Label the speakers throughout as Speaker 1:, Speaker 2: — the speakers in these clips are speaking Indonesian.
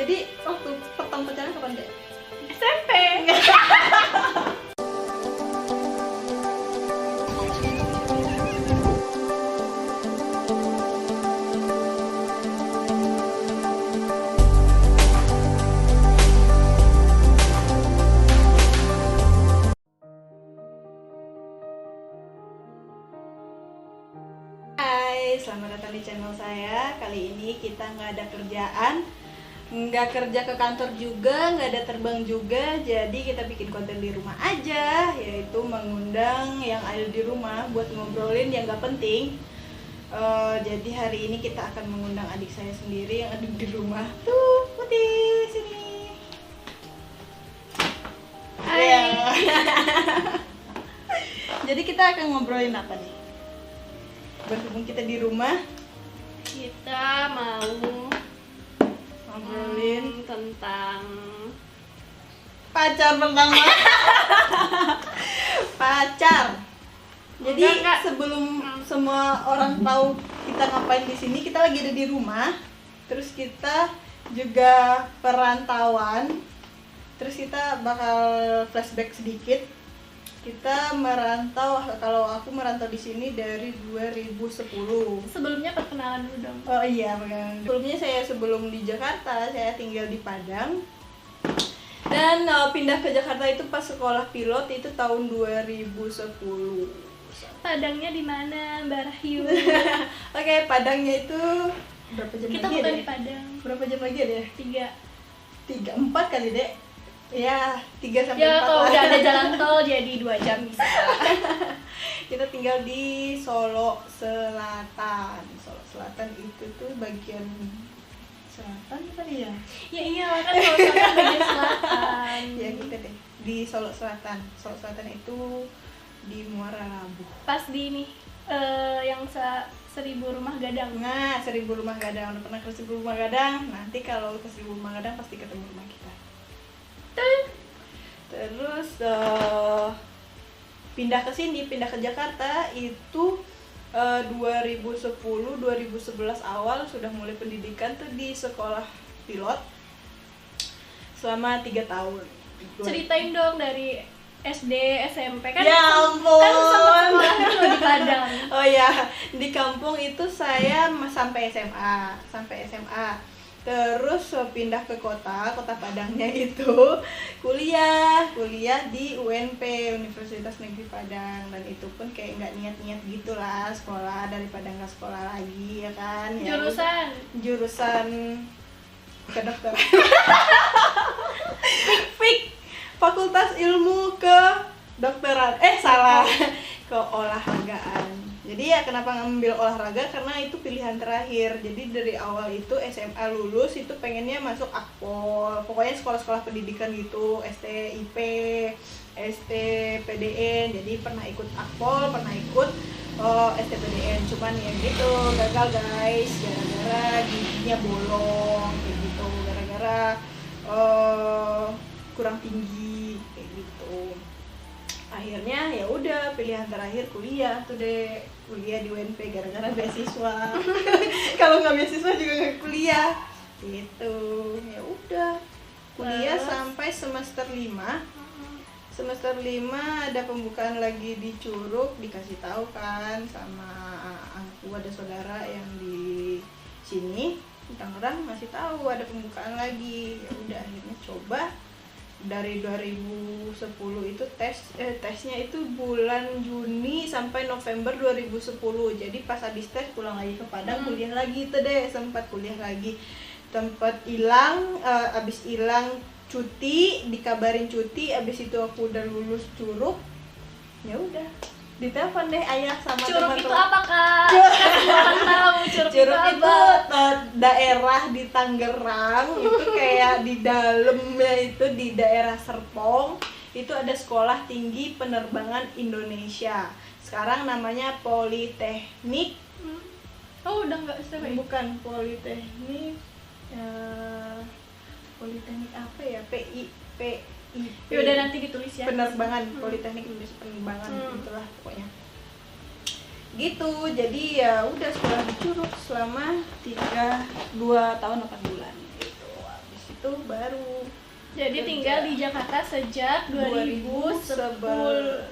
Speaker 1: Jadi waktu pertama pacaran kapan deh?
Speaker 2: SMP.
Speaker 1: Hai, selamat datang di channel saya. Kali ini kita nggak ada kerjaan, nggak kerja ke kantor juga, nggak ada terbang juga. Jadi kita bikin konten di rumah aja, yaitu mengundang yang ada di rumah buat ngobrolin yang nggak penting. Jadi hari ini kita akan mengundang adik saya sendiri yang ada di rumah. Tuh, Putih, sini.
Speaker 2: Hai.
Speaker 1: Ya. Jadi kita akan ngobrolin apa nih? Berhubung kita di rumah,
Speaker 2: Kita mau
Speaker 1: ngobrolin
Speaker 2: tentang
Speaker 1: pacar pertama. Pacar. Jadi
Speaker 2: Enggak.
Speaker 1: sebelum semua orang tahu kita ngapain di sini, kita lagi ada di rumah. Terus kita juga perantauan. Terus kita bakal flashback sedikit. Kita merantau, kalau aku merantau di sini dari 2010.
Speaker 2: sebelumnya perkenalan dulu dong.
Speaker 1: Oh iya, sebelumnya saya sebelum di Jakarta, saya tinggal di Padang. Dan pindah ke Jakarta itu pas sekolah pilot itu tahun 2010.
Speaker 2: Padangnya di mana, Mbak Rahyu?
Speaker 1: Oke, Padangnya itu berapa jam
Speaker 2: Kita
Speaker 1: lagi
Speaker 2: bukan
Speaker 1: ya?
Speaker 2: di Padang.
Speaker 1: Berapa jam lagi ya?
Speaker 2: 3.
Speaker 1: 4 kali, Dek. Ya, 3 sampai 4
Speaker 2: Ya kalau
Speaker 1: lah.
Speaker 2: udah ada jalan tol jadi 2 jam bisa.
Speaker 1: Kita tinggal di Solo Selatan. Solo Selatan itu tuh bagian selatan kali ya?
Speaker 2: Ya iyalah kan kalau sana bagian selatan.
Speaker 1: Ya gitu deh. Di Solo Selatan. Solo Selatan itu di Muara Labuh.
Speaker 2: Pas di ini yang 1000 rumah gadang.
Speaker 1: Nah, 1000 rumah gadang. Udah pernah ke 1000 rumah gadang? Nanti kalau ke 1000 rumah gadang pasti ketemu rumah kita. Terus pindah ke sini, pindah ke Jakarta itu 2010, 2011 awal sudah mulai pendidikan tuh di sekolah pilot selama 3 tahun.
Speaker 2: Ceritain dong dari SD, SMP kan.
Speaker 1: Ya ampun.
Speaker 2: Kan sempat sekolahnya juga di Padang.
Speaker 1: Oh ya, di kampung itu saya sampai SMA. Terus pindah ke kota Padangnya itu kuliah di UNP, Universitas Negeri Padang, dan itu pun kayak nggak niat-niat gitulah sekolah, daripada nggak sekolah lagi ya kan. Ya, jurusan kedokteran. Fik, Fakultas Ilmu Kedokteran. Salah. Ke olahragaan. Jadi ya kenapa ngambil olahraga, karena itu pilihan terakhir. Jadi dari awal itu SMA lulus itu pengennya masuk Akpol, pokoknya sekolah-sekolah pendidikan gitu, STIP, STPDN. Jadi pernah ikut Akpol, pernah ikut STPDN, cuman ya gitu gagal guys, gara-gara giginya bolong kayak gitu, gara-gara kurang tinggi kayak gitu. Akhirnya ya udah pilihan terakhir kuliah tuh deh, kuliah di UNP gara-gara beasiswa. Kalau nggak beasiswa juga nggak kuliah gitu. Ya udah kuliah sampai semester 5. Semester 5 ada pembukaan lagi di Curug, dikasih tahu kan sama aku, ada saudara yang di sini di Tangerang ngasih tahu ada pembukaan lagi. Ya udah akhirnya coba. Dari 2010 itu tesnya itu bulan Juni sampai November 2010. Jadi pas habis tes pulang lagi ke Padang, kuliah lagi tuh deh, sempat kuliah lagi. Tempat hilang, abis hilang cuti, dikabarin cuti, abis itu aku udah lulus Curug. Ya udah, ditelepon deh ayah sama
Speaker 2: Curug
Speaker 1: teman-teman.
Speaker 2: itu apa, Kak? Kan tahu Curug itu apa?
Speaker 1: Daerah di Tangerang itu kayak di dalamnya itu di daerah Serpong itu ada Sekolah Tinggi Penerbangan Indonesia. Sekarang namanya Politeknik.
Speaker 2: Oh, udah enggak STPI.
Speaker 1: Bukan Politeknik. Politeknik apa ya? PI.
Speaker 2: Ya udah nanti ditulis ya.
Speaker 1: Penerbangan, Politeknik Indonesia Penerbangan, itulah pokoknya. Gitu, jadi ya udah sekolah di Curug selama 2 tahun 8 bulan gitu. Habis itu
Speaker 2: Jadi tinggal di Jakarta sejak 2010.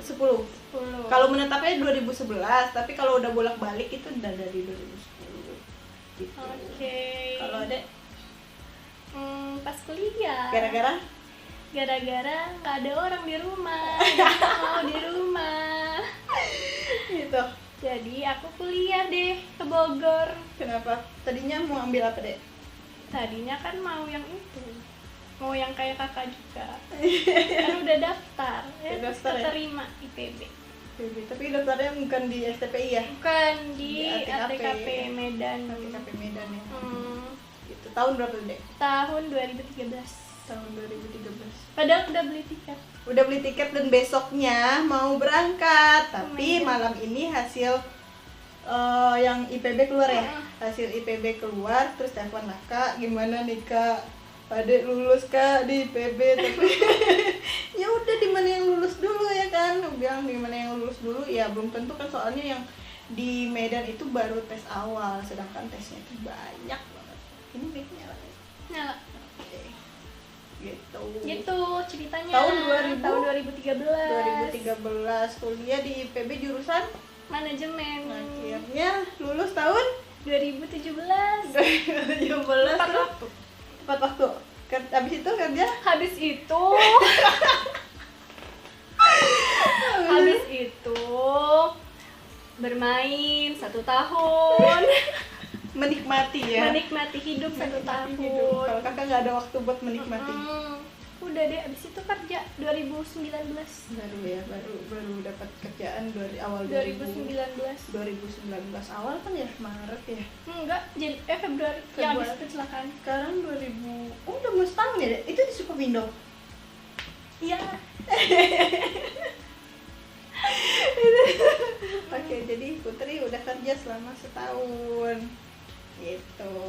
Speaker 1: 10. Kalau menetapnya 2011, tapi kalau udah bolak-balik itu udah dari 2010. Gitu.
Speaker 2: Oke.
Speaker 1: Kalau ada
Speaker 2: Pas kuliah.
Speaker 1: gara-gara
Speaker 2: Nggak ada orang di rumah. Jadi mau di rumah.
Speaker 1: gitu.
Speaker 2: Jadi aku kuliah deh ke Bogor.
Speaker 1: Kenapa? Tadinya mau ambil apa, Dek?
Speaker 2: Tadinya kan mau yang itu, mau yang kayak kakak juga. Kan udah daftar,
Speaker 1: Udah daftar ya?
Speaker 2: keterima IPB.
Speaker 1: Tapi daftarnya bukan di STPI ya?
Speaker 2: Bukan di
Speaker 1: Di ATKP.
Speaker 2: ATKP Medan.
Speaker 1: ATKP Medan ya.
Speaker 2: Hmm,
Speaker 1: Gitu. Tahun berapa, Dek?
Speaker 2: tahun 2013.
Speaker 1: Tahun 2013.
Speaker 2: Padahal udah beli tiket.
Speaker 1: Udah beli tiket dan besoknya mau berangkat, tapi
Speaker 2: Medan.
Speaker 1: malam ini hasil yang IPB keluar ya. Hasil IPB keluar, terus telepon lah, Kak, gimana nih, Kak? Adek lulus, Kak, di IPB, tapi ya udah, di mana yang lulus dulu ya kan? Aku bilang di mana yang lulus dulu, ya belum tentu kan, soalnya yang di Medan itu baru tes awal, sedangkan tesnya itu banyak banget. Ini mic-nya lah.
Speaker 2: Nyala.
Speaker 1: Oke. Gitu.
Speaker 2: Gitu ceritanya.
Speaker 1: Tahun 2000?
Speaker 2: Tahun 2013.
Speaker 1: 2013 kuliah di IPB jurusan
Speaker 2: Manajemen.
Speaker 1: akhirnya lulus tahun
Speaker 2: 2017.
Speaker 1: 2017.
Speaker 2: Tepat waktu.
Speaker 1: Tepat waktu. Habis itu kerja?
Speaker 2: Habis itu bermain 1 tahun.
Speaker 1: Menikmati ya.
Speaker 2: Menikmati hidup 1 tahun.
Speaker 1: Hidup. Kalau kakak nggak ada waktu buat menikmati.
Speaker 2: Udah deh, abis itu kerja 2019.
Speaker 1: Baru ya, baru dapat kerjaan dari awal
Speaker 2: 2019.
Speaker 1: 2019 awal kan ya, Maret ya.
Speaker 2: Enggak, Februari. Yang
Speaker 1: Februari.
Speaker 2: abis kecelakaan.
Speaker 1: Sekarang 2000. Oh, udah mau setahun ya, Dek? Itu di Sukovindo.
Speaker 2: Iya.
Speaker 1: Oke, jadi Putri udah kerja selama setahun gitu.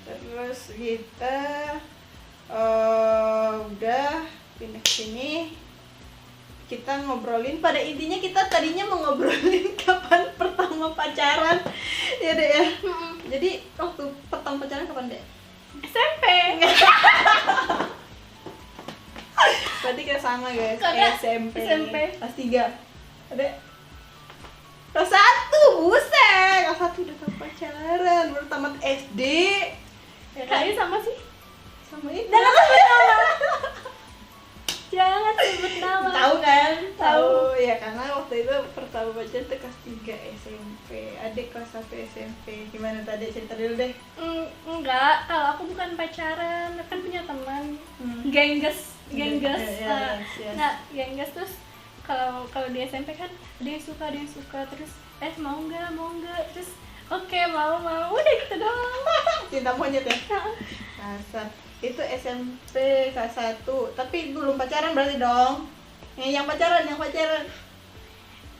Speaker 1: Terus kita udah pindah ke sini, kita ngobrolin, pada intinya kita tadinya mau ngobrolin kapan pertama pacaran ya, Dek ya. Jadi waktu pertama pacaran kapan, Dek?
Speaker 2: SMP.
Speaker 1: Berarti kita sama, guys.
Speaker 2: Karena
Speaker 1: SMP.
Speaker 2: SMP.
Speaker 1: Kelas 3. Ada kelas 1, buset. Kelas 1 udah tahu pacaran, baru tamat SD. Ya kan?
Speaker 2: Kayaknya sama sih.
Speaker 1: Sama itu.
Speaker 2: Jangan sebut nama.
Speaker 1: Tahu kan?
Speaker 2: Tahu.
Speaker 1: Ya, karena waktu itu pertama pacaran tuh kelas 3 SMP. Adik kelas 1 SMP. Gimana tadi, cerita dulu deh.
Speaker 2: Enggak, kalau aku bukan pacaran, kan punya teman. Gengges.
Speaker 1: Yes.
Speaker 2: Nah, gengges terus kalau di SMP kan ada yang suka terus mau nggak terus oke, mau udah gitu doang.
Speaker 1: Cinta monyet ya? Kasar. Itu SMP kelas 1, tapi belum pacaran berarti dong. Yang pacaran.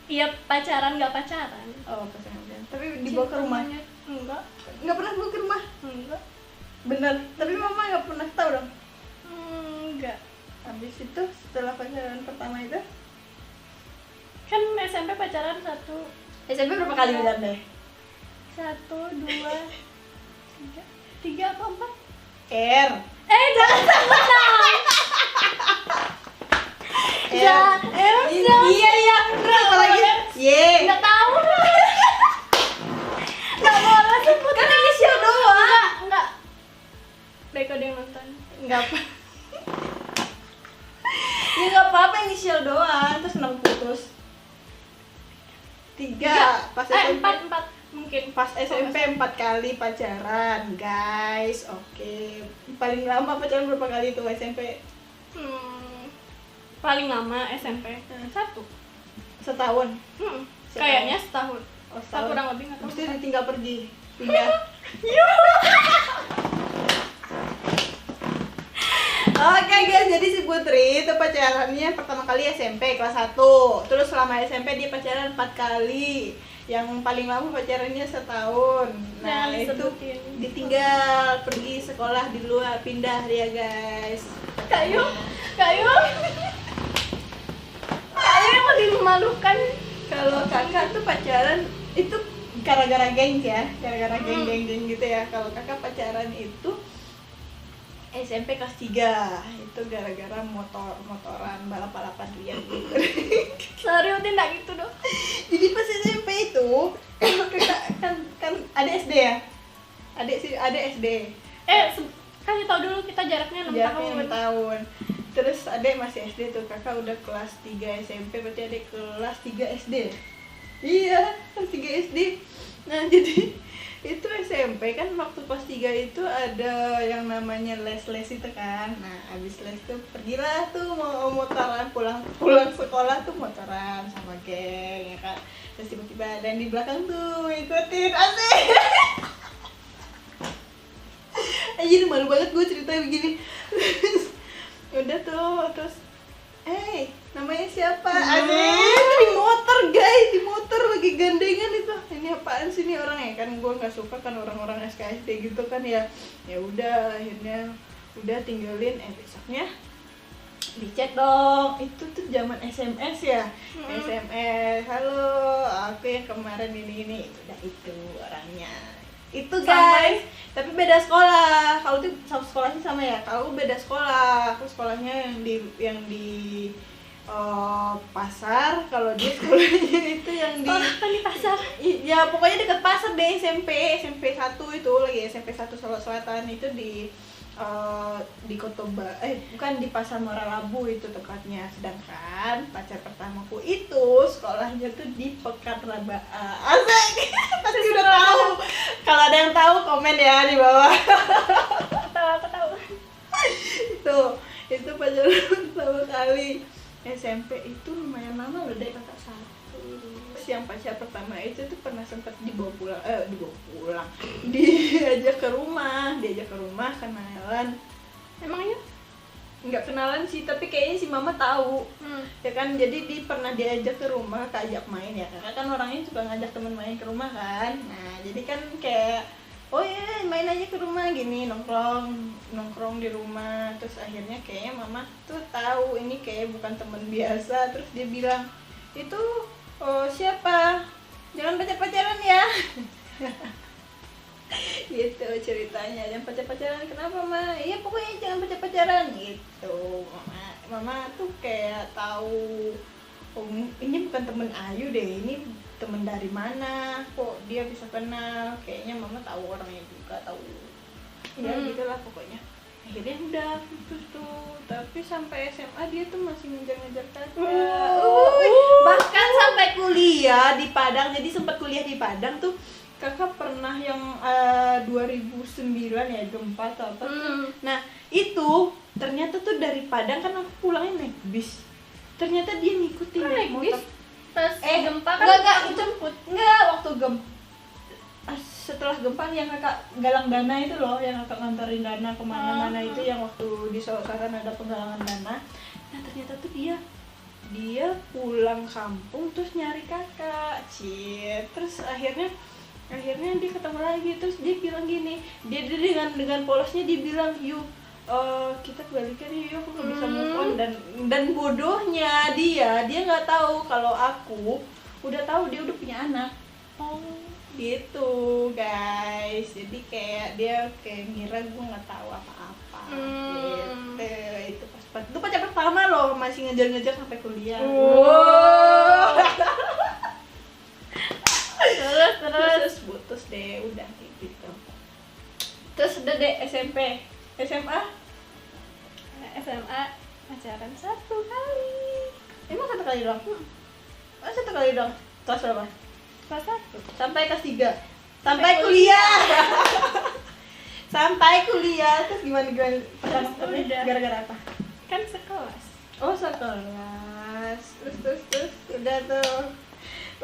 Speaker 2: Iya, pacaran nggak pacaran.
Speaker 1: Oh, pacaran. Tapi dibawa ke rumah? Nggak pernah bawa ke rumah?
Speaker 2: Enggak.
Speaker 1: Bener, tapi mama nggak pernah tahu dong.
Speaker 2: Enggak.
Speaker 1: Habis itu setelah pacaran pertama itu,
Speaker 2: Kan SMP pacaran 1.
Speaker 1: SMP berapa kali pacaran deh?
Speaker 2: 1, 2, 3 apa 4?
Speaker 1: R.
Speaker 2: Jangan sebut nama.
Speaker 1: Iya. Apa lagi? Y.
Speaker 2: Nggak tahu. Nggak boleh sebut.
Speaker 1: Kan inisial doang.
Speaker 2: Enggak. Baik ada yang nonton.
Speaker 1: Nggak apa. Ya nggak apa-apa, inisial doang. Terus kenapa putus? 3. Pas SMP.
Speaker 2: 4 mungkin.
Speaker 1: Pas SMP 4 kali pacaran, guys. Oke. Paling lama pacaran berapa kali tuh SMP?
Speaker 2: Paling lama SMP 1.
Speaker 1: Setahun.
Speaker 2: Kayaknya setahun.
Speaker 1: Oh,
Speaker 2: Aku kurang lebih nggak tahu.
Speaker 1: Habis itu ditinggal pergi. Pindah. Oke guys, jadi si Putri itu pacarannya pertama kali SMP kelas 1. Terus selama SMP dia pacaran 4 kali. Yang paling lama pacarannya setahun. Nah,
Speaker 2: Jangan
Speaker 1: itu
Speaker 2: disebutin.
Speaker 1: ditinggal pergi sekolah di luar, pindah dia, guys.
Speaker 2: Kayu yang lebih memalukan.
Speaker 1: Kalau kakak tuh pacaran itu gara-gara geng ya, gara-gara geng gitu ya. Kalau kakak pacaran itu SMP kelas 3 itu gara-gara motoran balap-balapan liar gitu.
Speaker 2: Sorry Utin nggak gitu dong.
Speaker 1: Jadi pas SMP itu kan ada SD ya, ada SD
Speaker 2: Kasih tau dulu kita jaraknya 6
Speaker 1: jaraknya
Speaker 2: tahun.
Speaker 1: 6 tahun. Terus adek masih SD tuh, kakak udah kelas 3 SMP, berarti adek kelas 3 SD. Iya, kelas 3 SD. Nah jadi itu SMP kan waktu kelas 3 itu ada yang namanya les itu kan. Nah abis les tuh pergilah tuh mau motoran, pulang sekolah tuh motoran sama geng ya kan. Terus tiba-tiba ada yang di belakang tuh ikutin, asik. Anjir malu banget gue cerita begini. Udah tuh terus namanya siapa? Asik, di motor guys, di motor lagi gandengan itu. Ini apaan sih nih orangnya? Kan gue nggak suka kan orang-orang SKSD gitu kan ya. Ya udah akhirnya udah tinggalin. Besoknya dicek dong. Itu tuh zaman SMS ya. SMS, halo, aku yang kemarin ini. Udah itu orangnya. Itu guys. Tapi beda sekolah. Kalau tuh satu sekolahnya sama ya. Kalau beda sekolah, aku sekolahnya yang di pasar. Kalau dia sekolahnya itu yang di
Speaker 2: di pasar.
Speaker 1: Ya pokoknya dekat pasar deh. SMP 1 itu lagi SMP 1 Solo Selatan itu di Kotoba, bukan, di Pasar Muara Labu itu tepatnya. Sedangkan pacar pertamaku itu sekolahnya tuh di Pekan Rabaa. Asik. Pasti udah tahu. Kalau ada yang tahu komen ya di bawah.
Speaker 2: Tahu.
Speaker 1: Itu pacar pertama kali SMP itu lumayan lama loh, dari kakak 1. Terus yang pacar pertama itu tuh pernah sempat dibawa pulang, diajak ke rumah kenalan.
Speaker 2: Emangnya?
Speaker 1: Nggak kenalan sih, tapi kayaknya si mama tahu. Ya kan, jadi pernah diajak ke rumah, keajak main ya, karena kan orangnya suka ngajak temen main ke rumah kan. Nah jadi kan kayak oh ya main aja ke rumah gini, nongkrong di rumah. Terus akhirnya kayaknya mama tuh tahu ini kayak bukan temen biasa. Terus dia bilang, itu siapa, jangan pacaran ya. Gitu ceritanya, jangan pacaran. Kenapa ma? Iya pokoknya jangan pacaran gitu. Mama tuh kayak tahu, ini bukan temen Ayu deh, ini temen dari mana, kok dia bisa kenal. Kayaknya mama tahu orangnya juga, tahu ya gitulah pokoknya. Akhirnya udah putus tuh. Tapi sampai SMA dia tuh masih ngejar-ngejar kakak. Bahkan sampai kuliah di Padang. Jadi sempat kuliah di Padang tuh. Kakak pernah yang 2009 ya, gempa atau apa tuh. Nah itu ternyata tuh dari Padang kan aku pulangnya naik bis. Ternyata dia ngikutin
Speaker 2: naik
Speaker 1: motor.
Speaker 2: bis? Pas gempa kan?
Speaker 1: Enggak, itu waktu gempa. Setelah gempa yang kakak galang dana itu loh, yang kakak nganterin dana kemana-mana itu, yang waktu di Solo Selatan ada penggalangan dana. Nah ternyata tuh dia pulang kampung terus nyari kakak, terus akhirnya dia ketemu lagi. Terus dia bilang gini, dia dengan polosnya dia bilang, yuk kita balikan yuk, aku nggak bisa move on. Dan bodohnya dia nggak tahu kalau aku udah tahu dia udah punya anak. Gitu guys, jadi kayak dia kayak ngira gue nggak tahu apa-apa. Gitu. Itu pacar pertama loh, masih ngejar-ngejar sampai kuliah. Terus putus deh, udah kayak gitu. Terus udah deh SMA
Speaker 2: pacaran 1 kali.
Speaker 1: Emang 1 kali doang? 1 kali doang. Kelas berapa?
Speaker 2: Kelas 1
Speaker 1: sampai kelas 3 sampai kuliah. Sampai kuliah. Terus gimana pertama kali gara-gara apa?
Speaker 2: Kan sekelas.
Speaker 1: Oh sekelas. Terus udah tuh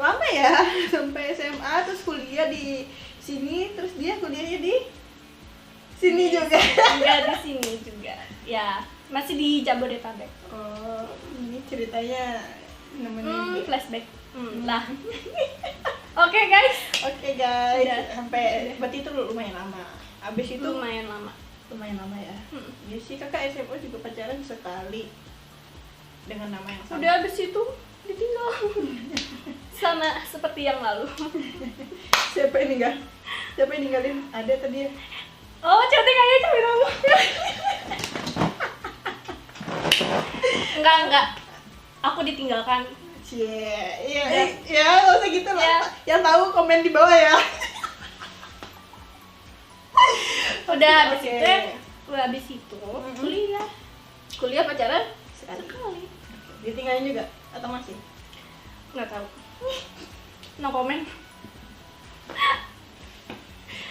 Speaker 1: lama ya sampai SMA. Terus kuliah di sini. Terus dia kuliahnya di sini juga.
Speaker 2: Enggak di sini juga. Ya, masih di Jabodetabek.
Speaker 1: Oh, ini ceritanya nemenin
Speaker 2: flashback. Lah. Oke guys.
Speaker 1: Udah. Sampai berarti itu lumayan lama. Abis itu
Speaker 2: lumayan lama
Speaker 1: ya. Iya sih, kakak SMA juga pacaran sekali dengan nama yang sama.
Speaker 2: Udah abis itu ditinggal. Sama seperti yang lalu.
Speaker 1: Siapa yang ninggalin? Ada tadi ya?
Speaker 2: Oh, cantik aja bilang. Enggak. Aku ditinggalkan.
Speaker 1: Cie, ya nggak usah gitu lah.
Speaker 2: Ya.
Speaker 1: Yang tahu komen di bawah ya.
Speaker 2: Udah habis
Speaker 1: Oke.
Speaker 2: itu ya, udah habis itu kuliah.
Speaker 1: Kuliah pacaran sekali.
Speaker 2: Sekali.
Speaker 1: Ditinggalin juga atau masih?
Speaker 2: Nggak tahu. No comment.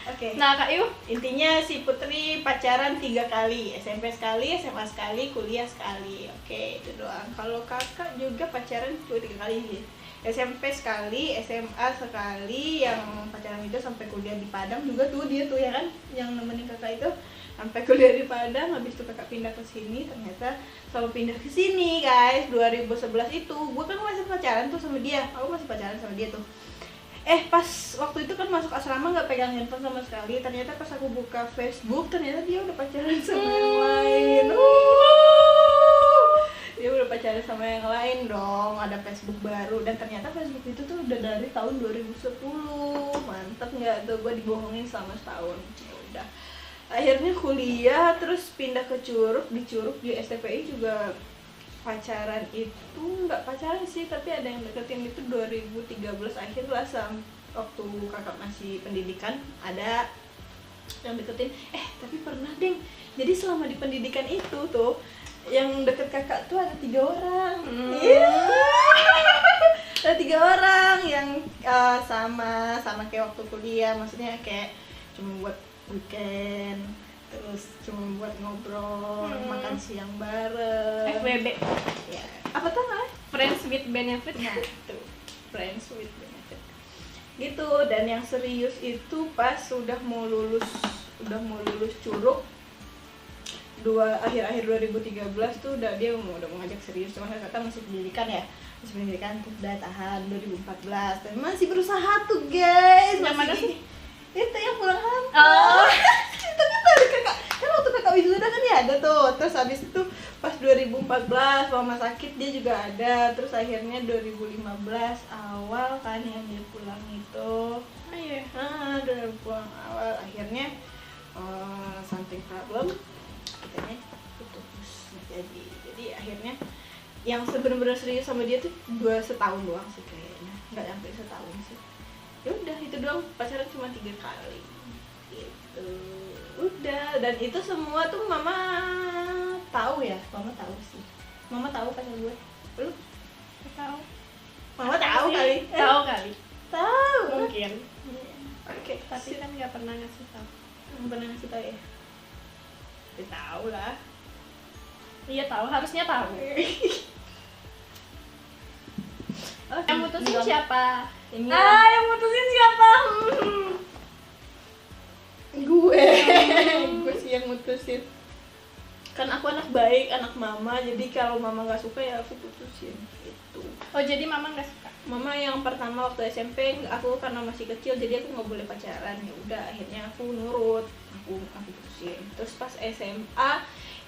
Speaker 1: Oke.
Speaker 2: Nah, Kak Yu,
Speaker 1: Intinya si Putri pacaran 3 kali, SMP sekali, SMA sekali, kuliah sekali. Oke, itu doang. Kalau kakak juga pacaran cuma 3 kali sih. SMP sekali, SMA sekali, yang pacaran itu sampai kuliah di Padang juga tuh dia tuh ya kan, yang nemenin kakak itu sampai kuliah di Padang. Habis itu kakak pindah ke sini, ternyata sama pindah ke sini guys. 2011 itu, gue kan masih pacaran tuh sama dia, aku masih pacaran sama dia tuh. Pas waktu itu kan masuk asrama nggak pegang handphone sama sekali. Ternyata pas aku buka Facebook, ternyata dia udah pacaran sama yang lain. Dia udah pacaran sama yang lain dong. Ada Facebook baru dan ternyata Facebook itu tuh udah dari tahun 2010. Mantep nggak tuh, gue dibohongin selama setahun. Ya udah. Akhirnya kuliah terus pindah ke Curug. Di Curug di STPI juga pacaran itu nggak pacaran sih, tapi ada yang deketin itu 2013 akhir lah, waktu kakak masih pendidikan ada yang deketin. Tapi pernah deng, jadi selama di pendidikan itu tuh yang deket kakak tuh ada 3 orang. Ada 3 orang yang sama kayak waktu kuliah, maksudnya kayak cuma buat weekend, terus cuma buat ngobrol, makan siang bareng.
Speaker 2: FWB.
Speaker 1: Ya. Apa tuh namanya?
Speaker 2: Friends with Benefit.
Speaker 1: Nah, itu friends with benefit. Gitu. Dan yang serius itu pas udah mau lulus Curug. Akhir-akhir 2013 tuh dia udah mau ngajak serius, cuman kakak masih pendidikan ya. Masih pendidikan tuh udah tahan 2014. Tapi masih berusaha tuh, guys.
Speaker 2: Yang mana sih?
Speaker 1: Itu yang pulang hampa.
Speaker 2: Oh.
Speaker 1: Itu kan dari kakak, kan waktu kakak wisuda kan dia ada tuh. Terus habis itu pas 2014 mama sakit dia juga ada. Terus akhirnya 2015 awal kan yang dia pulang itu.
Speaker 2: Oh iya.
Speaker 1: Dia pulang awal akhirnya something problem, katanya putus jadi akhirnya yang sebenarnya serius sama dia tuh 2 tahun doang sih kayaknya, nggak sampai setahun sih. Ya udah itu doang, pacaran cuma 3 kali gitu. Udah, dan itu semua tuh mama tahu ya. Mama tahu sih, mama tahu pacar gue. Lu
Speaker 2: Tahu.
Speaker 1: mama tahu kali.
Speaker 2: Tahu kali.
Speaker 1: Tahu
Speaker 2: Mungkin.
Speaker 1: Oke,
Speaker 2: Tapi kan nggak pernah ngasih tahu.
Speaker 1: pernah ngasih tahu ya. Ya tahu lah.
Speaker 2: Iya tahu, harusnya tahu. Yang mutusin
Speaker 1: bilang.
Speaker 2: siapa?
Speaker 1: Ini
Speaker 2: Yang mutusin siapa?
Speaker 1: gue sih yang mutusin. Kan aku anak baik, anak mama, jadi kalau mama nggak suka ya aku putusin gitu.
Speaker 2: Oh jadi mama nggak suka?
Speaker 1: Mama yang pertama waktu SMP, aku karena masih kecil jadi aku nggak boleh pacaran. Ya udah akhirnya aku nurut, aku putusin. Terus pas SMA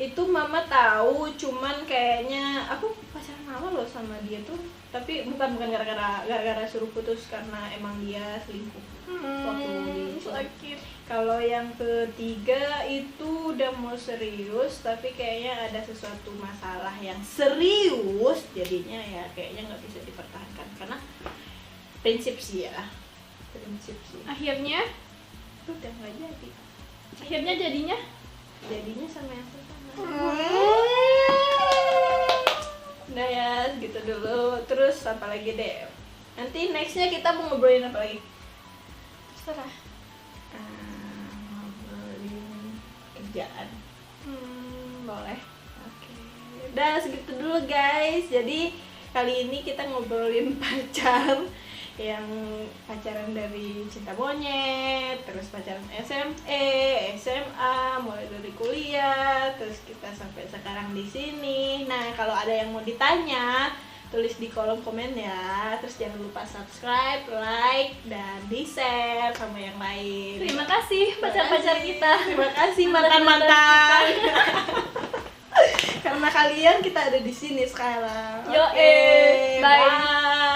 Speaker 1: itu mama tahu, cuman kayaknya aku pacaran lama loh sama dia tuh, tapi bukan gara-gara suruh putus, karena emang dia selingkuh waktu di
Speaker 2: sakit.
Speaker 1: Kalau yang ketiga itu udah mau serius, tapi kayaknya ada sesuatu masalah yang serius, jadinya ya kayaknya nggak bisa dipertahankan karena prinsip sih.
Speaker 2: Akhirnya
Speaker 1: Udah nggak jadi.
Speaker 2: jadinya
Speaker 1: Jadinya sama yang pertama. Udah ya, gitu dulu. Terus apa lagi deh? Nanti nextnya kita mau ngobrolin apa lagi?
Speaker 2: terserah.
Speaker 1: Ngobrolin kerjaan.
Speaker 2: Boleh.
Speaker 1: Oke. Udah segitu dulu guys. Jadi kali ini kita ngobrolin pacar, yang pacaran dari cinta monyet, terus pacaran SMA, mulai dari kuliah, terus kita sampai sekarang di sini. Nah, kalau ada yang mau ditanya, tulis di kolom komen ya. Terus jangan lupa subscribe, like, dan di-share sama yang lain.
Speaker 2: Terima kasih pacar-pacar kita.
Speaker 1: Terima kasih mantan-mantan. Karena kalian kita ada di sini sekarang.
Speaker 2: Yo,
Speaker 1: Oke,
Speaker 2: bye.
Speaker 1: bye.